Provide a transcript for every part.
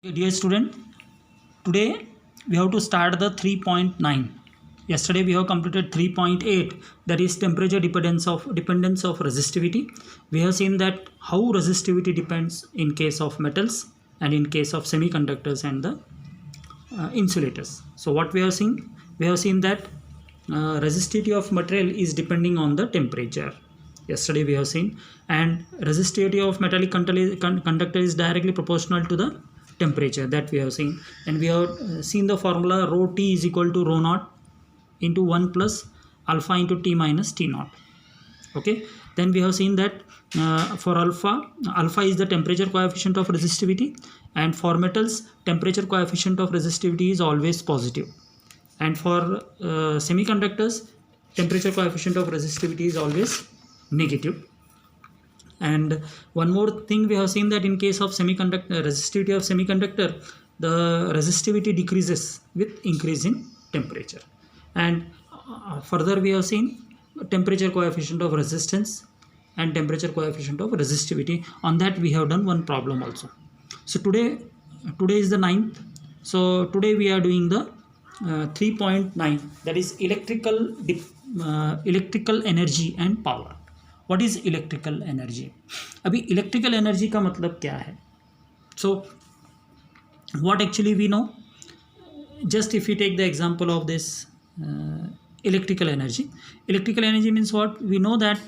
Dear student, today we have to start the 3.9. Yesterday we have completed 3.8, that is temperature dependence of resistivity. We have seen that how resistivity depends in case of metals and in case of semiconductors and the insulators. So what we have seen? We have seen that resistivity of material is depending on the temperature. Yesterday we have seen, and resistivity of metallic conductor is directly proportional to the temperature, that we have seen. And we have seen the formula rho T is equal to rho naught into 1 plus alpha into T minus T naught. Okay, then we have seen that for alpha is the temperature coefficient of resistivity, and for metals temperature coefficient of resistivity is always positive, and for semiconductors temperature coefficient of resistivity is always negative. And one more thing we have seen, that in case of resistivity of semiconductor, the resistivity decreases with increase in temperature. And further we have seen temperature coefficient of resistance and temperature coefficient of resistivity. On that we have done one problem also. So today is the 9th. So today we are doing the 3.9, that is electrical energy and power. What is electrical energy? अभी electrical energy का मतलब क्या है? So what actually we know? Just if we take the example of this electrical energy means what? We know that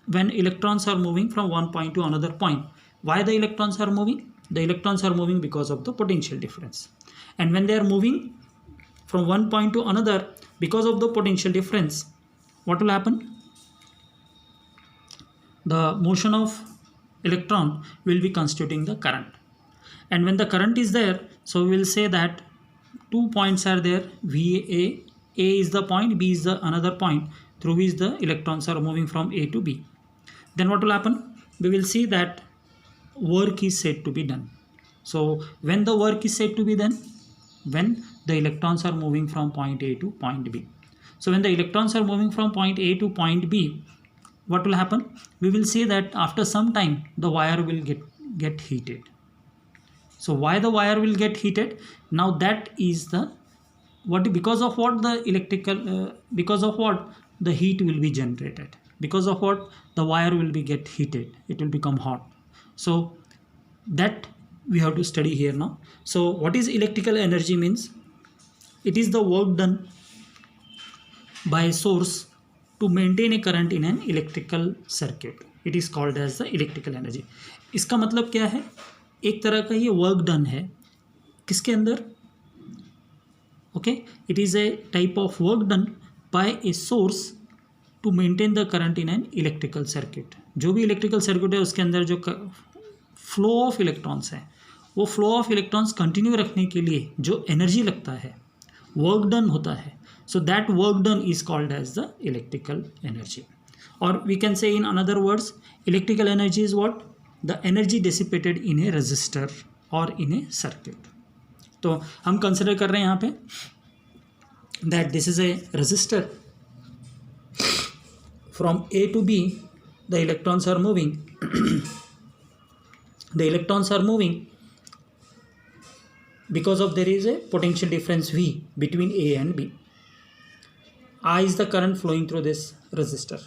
when electrons are moving from one point to another point, why the electrons are moving? The electrons are moving because of the potential difference. And when they are moving from one point to another because of the potential difference, what will happen? The motion of electron will be constituting the current. And when the current is there, so we will say that two points are there, A is the point, B is the another point through which the electrons are moving from A to B. Then what will happen? We will see that work is said to be done. So when the work is said to be done? When the electrons are moving from point A to point B. So when the electrons are moving from point A to point B, what will happen? We will see that after some time the wire will get heated. So why the wire will get heated? Now that is the because of what the heat will be generated, because of what the wire will be get heated, it will become hot. So that we have to study here now. So what is electrical energy means? It is the work done by a source to maintain a current in an electrical circuit. It is called as the electrical energy. इसका मतलब क्या है? एक तरह का ये work done है किसके अंदर? Okay, it is a type of work done by a source to maintain the current in an electrical circuit. जो भी electrical circuit है उसके अंदर जो flow of electrons है, वो flow of electrons continue रखने के लिए जो energy लगता है, work done होता है, so that work done is called as the electrical energy. Or we can say in another words, electrical energy is what? The energy dissipated in a resistor or in a circuit. तो हम consider कर रहे हैं यहाँ पे that this is a resistor. From A to B the electrons are moving. The electrons are moving because of there is a potential difference V between A and B. I is the current flowing through this resistor.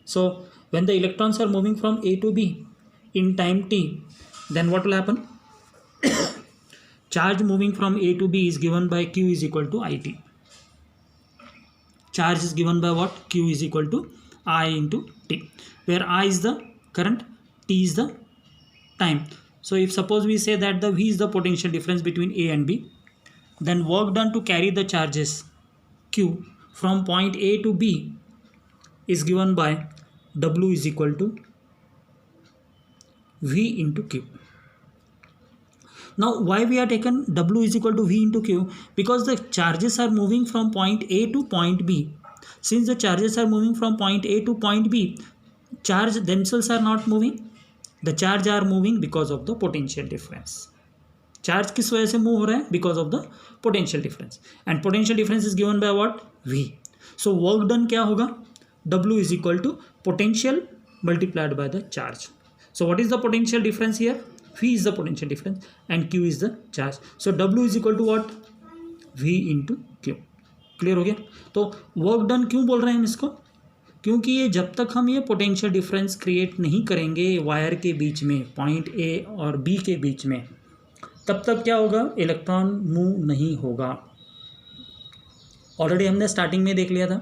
So when the electrons are moving from A to B in time t, then what will happen? Charge moving from A to B is given by Q is equal to IT. Charge is given by what? Q is equal to I into T, where I is the current, T is the time. So if suppose we say that the V is the potential difference between A and B, then work done to carry the charges Q from point A to B is given by W is equal to V into Q. Now why we are taken W is equal to V into Q? Because the charges are moving from point A to point B. Since the charges are moving from point A to point B, charge themselves are not moving. The charge are moving because of the potential difference. Charge किस वजह से move हो रहा है? Because of the potential difference. And potential difference is given by what? V. So work done क्या होगा? W is equal to potential multiplied by the charge. So what is the potential difference here? V is the potential difference and Q is the charge. So W is equal to what? V into Q. Clear हो गया? तो work done क्यों बोल रहे हैं हम इसको? क्योंकि ये जब तक हम ये पोटेंशियल डिफरेंस क्रिएट नहीं करेंगे वायर के बीच में, पॉइंट ए और बी के बीच में, तब तक क्या होगा? इलेक्ट्रॉन मूव नहीं होगा. ऑलरेडी हमने स्टार्टिंग में देख लिया था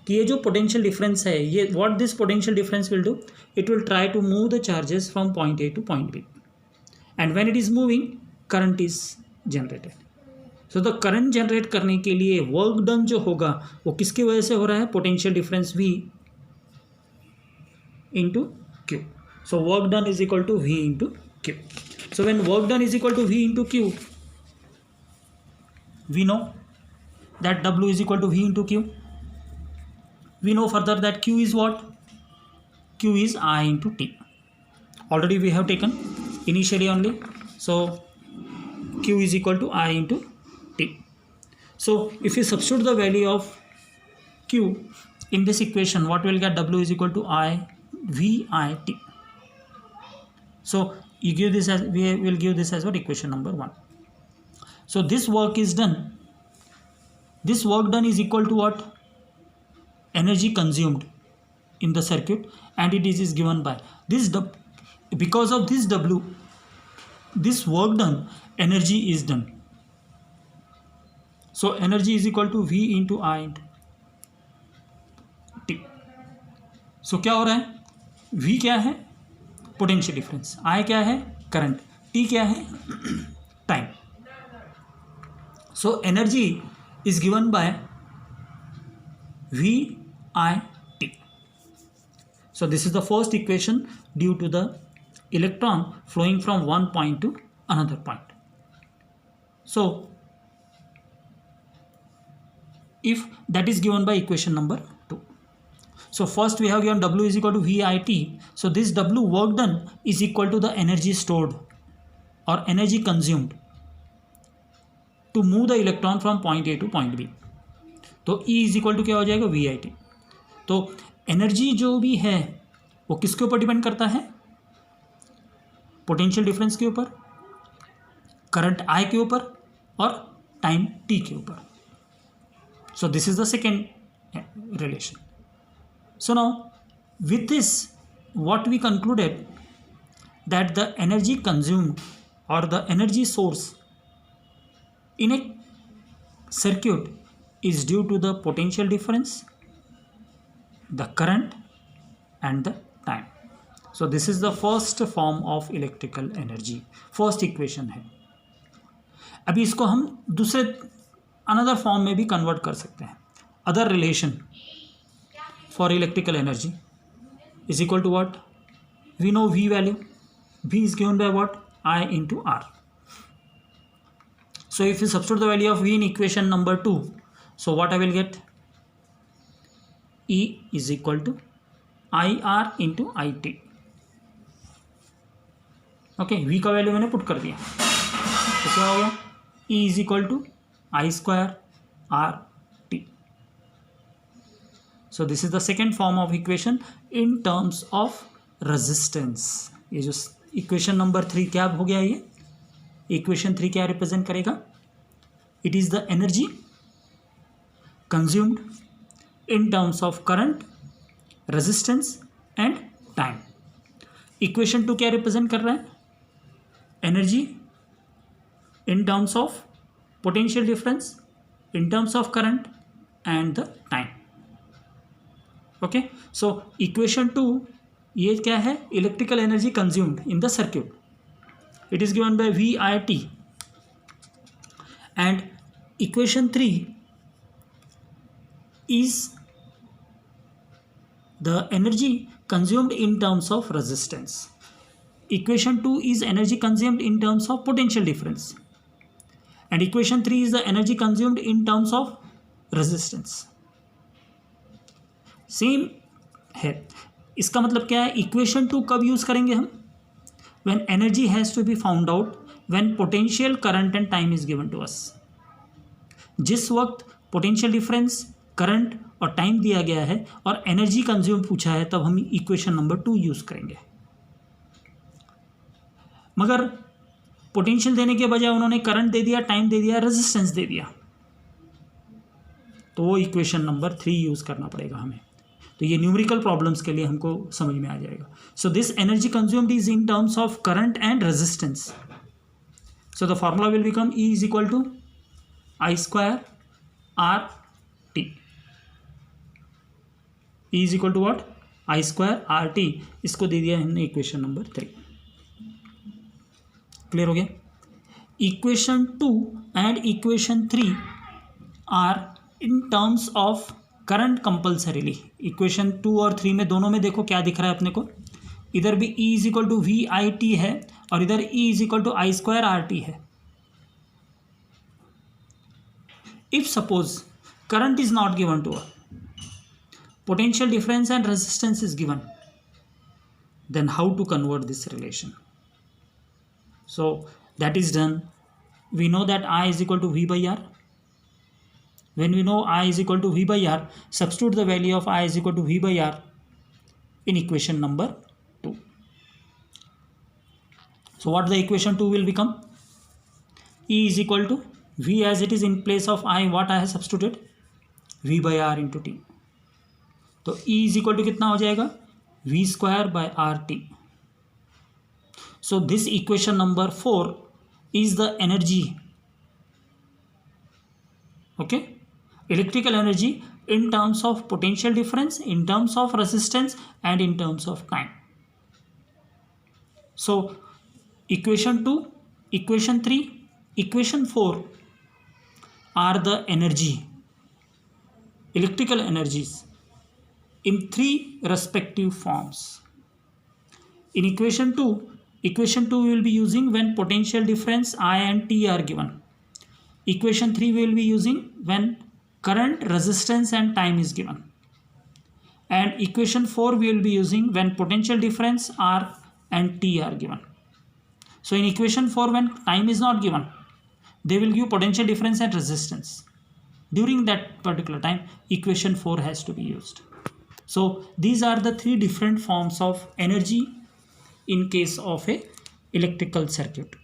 कि ये जो पोटेंशियल डिफरेंस है, ये what this potential difference will do, it will try to move the charges from point A to point B, and when it is moving current is generated. So the current generate करने के लिए work done जो होगा वो किसकी वजह से हो रहा है? Potential difference V into Q. So work done is equal to V into Q. So when work done is equal to V into Q, we know that W is equal to V into Q. We know further that Q is what? Q is I into T. Already we have taken initially only. So Q is equal to I into T. So if you substitute the value of Q in this equation, what will get? W is equal to I V I T. So you give this as, we will give this as what? Equation number 1. So this work is done. This work done is equal to what? Energy consumed in the circuit, and it is given by this W. Because of this W, this work done, energy is done. So energy is equal to V into I into T. So क्या हो रहा है? V क्या है? Potential difference. I क्या है? Current. T क्या है? Time. So energy is given by VIT. So this is the first equation due to the electron flowing from one point to another point. So if that is given by equation number 2. So first we have given W is equal to VIT. So this W work done is equal to the energy stored or energy consumed to move the electron from point A to point B. तो E is equal to क्या हो जाएगा? VIT. तो energy जो भी है वो किसके ऊपर डिपेंड करता है? पोटेंशियल डिफरेंस के ऊपर, करंट I के ऊपर और टाइम T के ऊपर. So this is the second relation. So now with this what we concluded that the energy consumed और the energy source in a circuit is due to the potential difference, the current and the time. So this is the first form of electrical energy. First equation है. अभी इसको हम दूसरे another form में भी convert कर सकते हैं. Other relation for electrical energy is equal to what? We know V value. V is given by what? I into R. So if you substitute the value of V in equation number 2, so what I will get? E is equal to IR into IT. Okay, V का value मैंने put कर दिया, तो क्या होगा? E is equal to I square R T. So this is the second form of equation in terms of resistance. ये जो equation number 3 क्या हो गया? ये इक्वेशन 3 क्या रिप्रेजेंट करेगा? It is the energy consumed in terms of current, resistance and time. Equation 2 क्या represent कर रहा है? Energy in terms of potential difference, in terms of current and the time. Okay, so equation 2 ये क्या है? Electrical energy consumed in the circuit. It is given by VIT, and equation 3 is the energy consumed in terms of resistance. Equation 2 is energy consumed in terms of potential difference, and equation 3 is the energy consumed in terms of resistance. Same है. इसका मतलब क्या है? equation 2 कब use करेंगे हम? when energy has to be found out when potential current and time is given to us. जिस वक्त पोटेंशियल डिफरेंस, करंट और टाइम दिया गया है और एनर्जी कंज्यूम पूछा है, तब हम इक्वेशन नंबर 2 यूज करेंगे. मगर पोटेंशियल देने के बजाय उन्होंने करंट दे दिया, टाइम दे दिया, रेजिस्टेंस दे दिया, तो वो इक्वेशन नंबर 3 यूज़ करना पड़ेगा हमें। तो ये न्यूमेरिकल प्रॉब्लम्स के लिए हमको समझ में आ जाएगा। So this energy consumed is in terms of current and resistance. So the formula will become E is equal to I square R T. E is equal to what? I square R T. इसको दे दिया हमने equation number 3। Clear हो गया? Equation 2 and equation 3 are in terms of current compulsorily. Equation 2 और 3 में दोनों में देखो क्या दिख रहा है अपने को, इधर भी E is equal to V I T है और इधर E is equal to I square R T है। If suppose current is not given to us, potential difference and resistance is given, then how to convert this relation? So that is done. We know that I is equal to V by R. When we know I is equal to V by R, substitute the value of I is equal to V by R in equation number 2. So what the equation 2 will become? E is equal to V, as it is in place of I, what I have substituted? V by R into T. तो E is equal to कितना हो जाएगा? V square by R T. So this equation number 4 is the energy, okay, electrical energy in terms of potential difference, in terms of resistance and in terms of time. So equation 2, equation 3, equation 4 are the energy, electrical energies in 3 respective forms. In equation 2 we will be using when potential difference I and T are given. Equation 3 we will be using when current, resistance and time is given. And equation 4 we will be using when potential difference R and T are given. So in equation 4, when time is not given, they will give potential difference and resistance. During that particular time, equation 4 has to be used. So these are the 3 different forms of energy in case of a electrical circuit.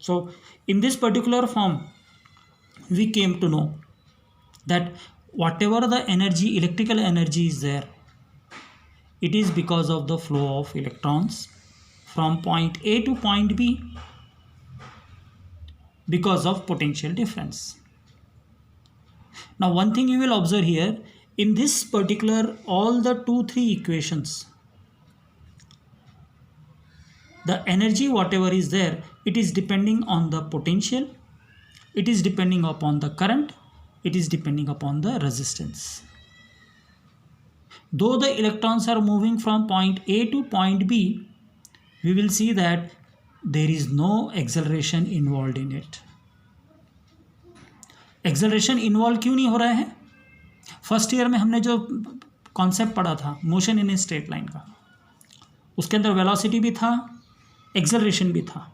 So in this particular form, we came to know that whatever the energy, electrical energy is there, it is because of the flow of electrons from point A to point B because of potential difference. Now one thing you will observe here, in this particular all the 2-3 equations, the energy whatever is there, it is depending on the potential, it is depending upon the current, it is depending upon the resistance. Though the electrons are moving from point A to point B, we will see that there is no acceleration involved in it. Acceleration involved क्यों नहीं हो रहा है? First year में हमने जो concept पढ़ा था motion in a straight line का, उसके अंदर वेलोसिटी भी था, एक्सेलरेशन भी था,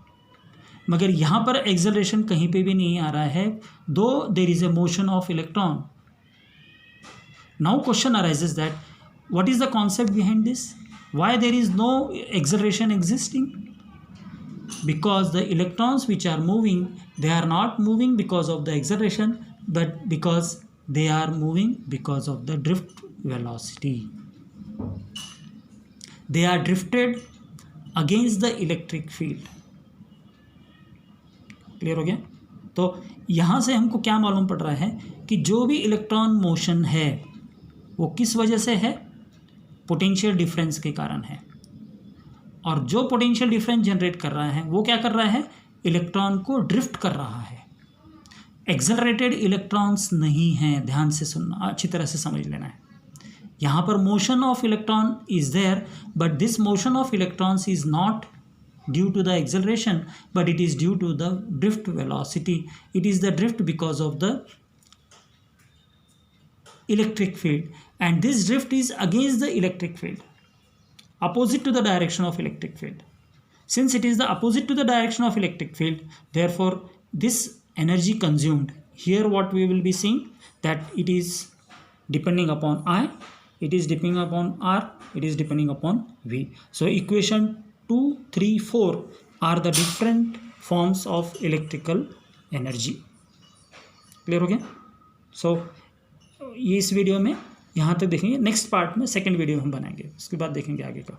मगर यहाँ पर एक्सेलरेशन कहीं पे भी नहीं आ रहा है, though there is a motion of electron. Now question arises that what is the concept behind this, why there is no acceleration existing? Because the electrons which are moving, they are not moving because of the acceleration, but because they are moving because of the drift velocity. They are drifted against the electric field. Clear हो गया? तो यहाँ से हमको क्या मालूम पड़ रहा है कि जो भी इलेक्ट्रॉन मोशन है वो किस वजह से है? पोटेंशियल डिफरेंस के कारण है. और जो पोटेंशियल डिफरेंस जनरेट कर रहा है वो क्या कर रहा है? इलेक्ट्रॉन को ड्रिफ्ट कर रहा है. एक्सेलरेटेड इलेक्ट्रॉन्स नहीं हैं. ध्यान से सुनना, अच्छी तरह से समझ लेना है. यहाँ पर motion of electron is there, but this motion of electrons is not due to the acceleration, but it is due to the drift velocity. It is the drift because of the electric field, and this drift is against the electric field, opposite to the direction of electric field. Since it is the opposite to the direction of electric field, therefore this energy consumed here, what we will be seeing that it is depending upon I, it is depending upon R, it is depending upon V. So equation 2, 3, 4 are the different forms of electrical energy. Clear हो गया? सो ये इस video में यहाँ तक देखेंगे, next part में second video हम बनाएंगे, उसके बाद देखेंगे आगे का।